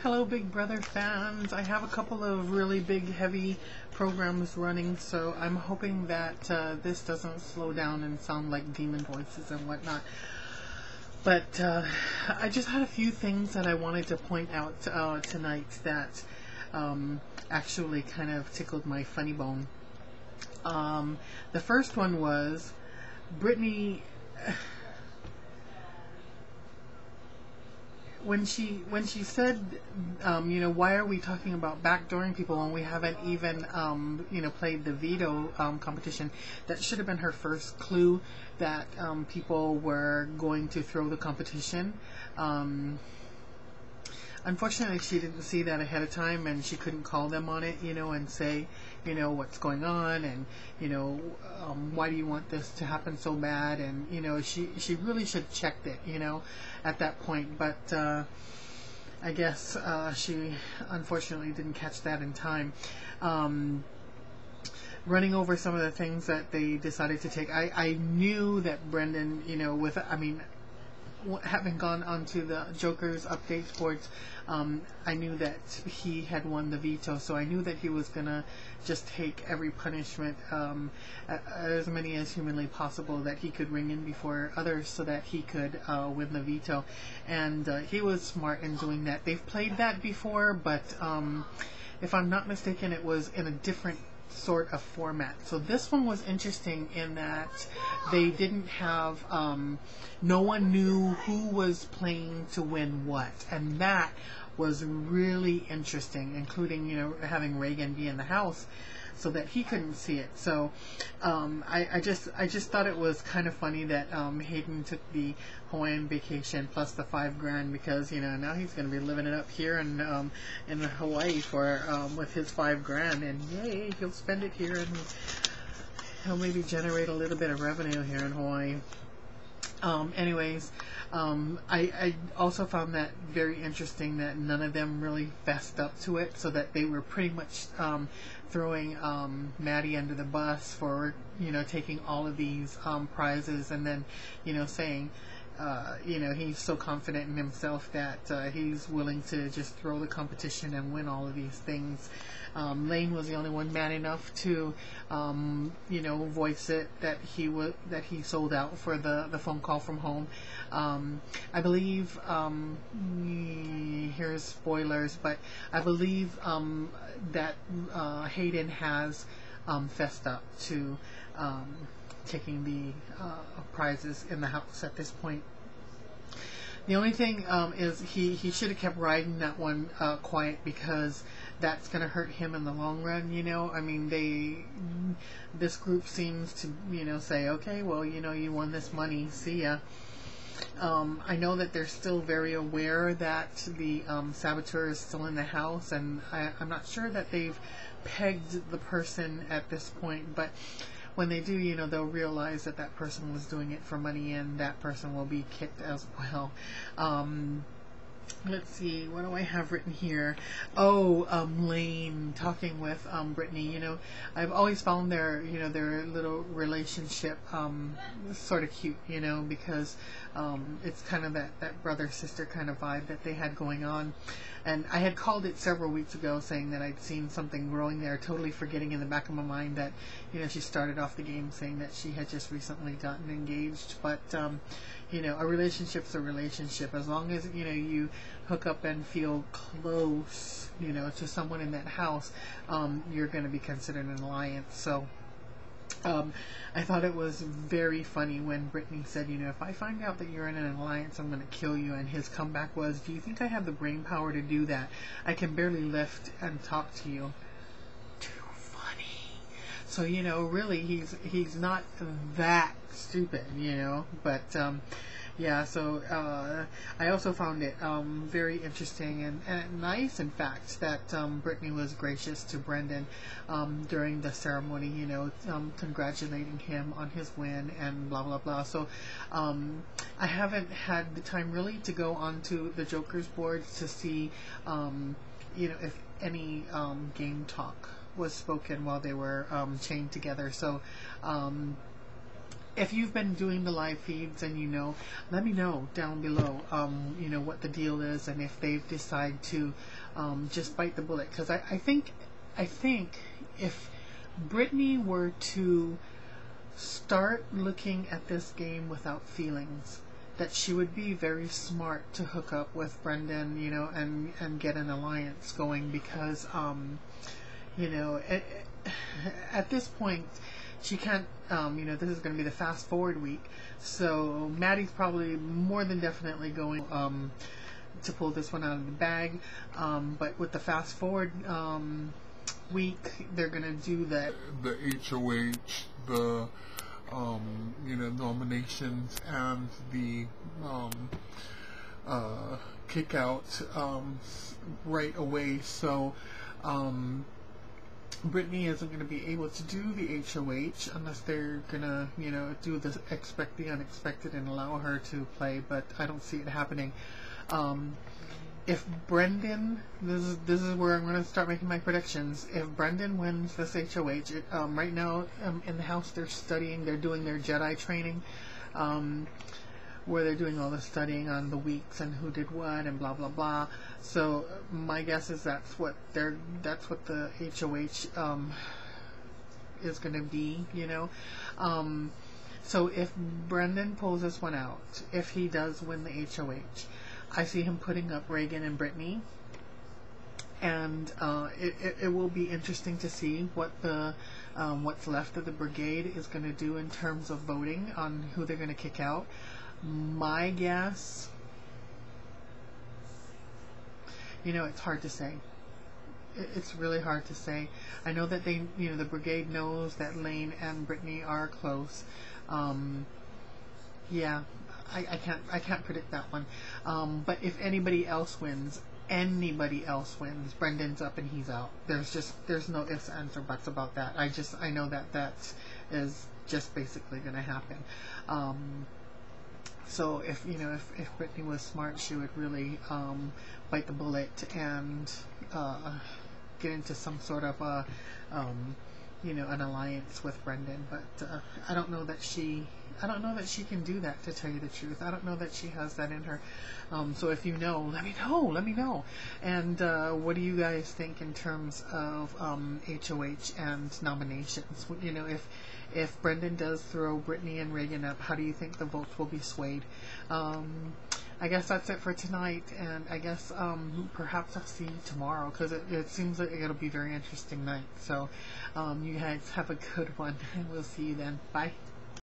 Hello, Big Brother fans. I have a couple of really big, heavy programs running, so I'm hoping that this doesn't slow down and sound like demon voices and whatnot. But I just had a few things that I wanted to point out tonight that actually kind of tickled my funny bone. The first one was Britney. When she said, why are we talking about backdooring people when we haven't even, played the veto competition? That should have been her first clue that people were going to throw the competition. Unfortunately, she didn't see that ahead of time, and she couldn't call them on it, and say, what's going on, and, why do you want this to happen so bad? And, she really should have checked it, at that point. But I guess she unfortunately didn't catch that in time. Running over some of the things that they decided to take, I knew that Brendan, having gone onto the Joker's updates boards, I knew that he had won the veto, so I knew that he was gonna just take every punishment, as many as humanly possible that he could ring in before others, so that he could win the veto. And he was smart in doing that. They've played that before, but if I'm not mistaken, it was in a different sort of format. So this one was interesting in that they didn't have, no one knew who was playing to win what, and that was really interesting, including, having Ragan be in the house so that he couldn't see it. So I just thought it was kind of funny that Hayden took the Hawaiian vacation plus the $5,000, because now he's going to be living it up here in Hawaii for with his $5,000, and yay, he'll spend it here, and he'll maybe generate a little bit of revenue here in Hawaii. Anyways, I also found that very interesting that none of them really fessed up to it, so that they were pretty much throwing Maddie under the bus for taking all of these prizes, and then saying he's so confident in himself that he's willing to just throw the competition and win all of these things. Lane was the only one man enough to voice it that he sold out for the phone call from home. I believe, here's spoilers, but I believe that Hayden has fessed up to taking the prizes in the house at this point. The only thing is he should have kept riding that one quiet, because that's going to hurt him in the long run. This group seems to say, okay, well, you won this money, see ya. I know that they're still very aware that the saboteur is still in the house, and I'm not sure that they've pegged the person at this point, but when they do, they'll realize that that person was doing it for money, and that person will be kicked as well. Let's see, what do I have written here? Oh, Lane talking with Britney. I've always found their little relationship sort of cute, because it's kind of that brother-sister kind of vibe that they had going on. And I had called it several weeks ago, saying that I'd seen something growing there, totally forgetting in the back of my mind that, she started off the game saying that she had just recently gotten engaged. But, a relationship's a relationship. As long as, you hook up and feel close, to someone in that house, you're going to be considered an alliance. So, I thought it was very funny when Britney said, if I find out that you're in an alliance, I'm going to kill you. And his comeback was, do you think I have the brain power to do that? I can barely lift and talk to you. Too funny. So, really, he's not that stupid, but, yeah, so I also found it very interesting and nice, in fact, that Britney was gracious to Brendan during the ceremony, congratulating him on his win and blah, blah, blah. So I haven't had the time really to go onto the Joker's boards to see, if any game talk was spoken while they were chained together. So if you've been doing the live feeds and you know, let me know down below, you know, what the deal is and if they've decided to just bite the bullet. Because I think if Britney were to start looking at this game without feelings, that she would be very smart to hook up with Brendan, you know, and get an alliance going, because you know, at this point she can't, you know, this is going to be the fast forward week, so Maddie's probably more than definitely going to pull this one out of the bag, but with the fast forward week, they're going to do that, the HOH, the you know, nominations, and the kick out right away. So Britney isn't going to be able to do the HOH unless they're going to, you know, do the expect the unexpected and allow her to play, but I don't see it happening. If Brendan, this is where I'm going to start making my predictions. If Brendan wins this HOH, right now in the house they're doing their Jedi training, where they're doing all the studying on the weeks and who did what and blah blah blah. So my guess is that's what the HOH is going to be, you know. So if Brendan pulls this one out, if he does win the HOH, I see him putting up Ragan and Britney, and it will be interesting to see what the what's left of the brigade is going to do in terms of voting on who they're going to kick out. My guess, you know, it's hard to say. It's really hard to say. I know that they, you know, the brigade knows that Lane and Britney are close. Yeah. I can't predict that one. But if anybody else wins, Brendan's up and he's out. There's no ifs, ands, or buts about that. I know that is just basically going to happen. So if, you know, if Britney was smart, she would really bite the bullet and get into some sort of a you know, an alliance with Brendan. But I don't know that she can do that, to tell you the truth. I don't know that she has that in her. So if you know, let me know. And what do you guys think in terms of HOH and nominations? You know, if Brendan does throw Britney and Ragan up, how do you think the votes will be swayed? I guess that's it for tonight, and I guess perhaps I'll see you tomorrow, because it seems like it'll be a very interesting night. So you guys have a good one, and we'll see you then. Bye.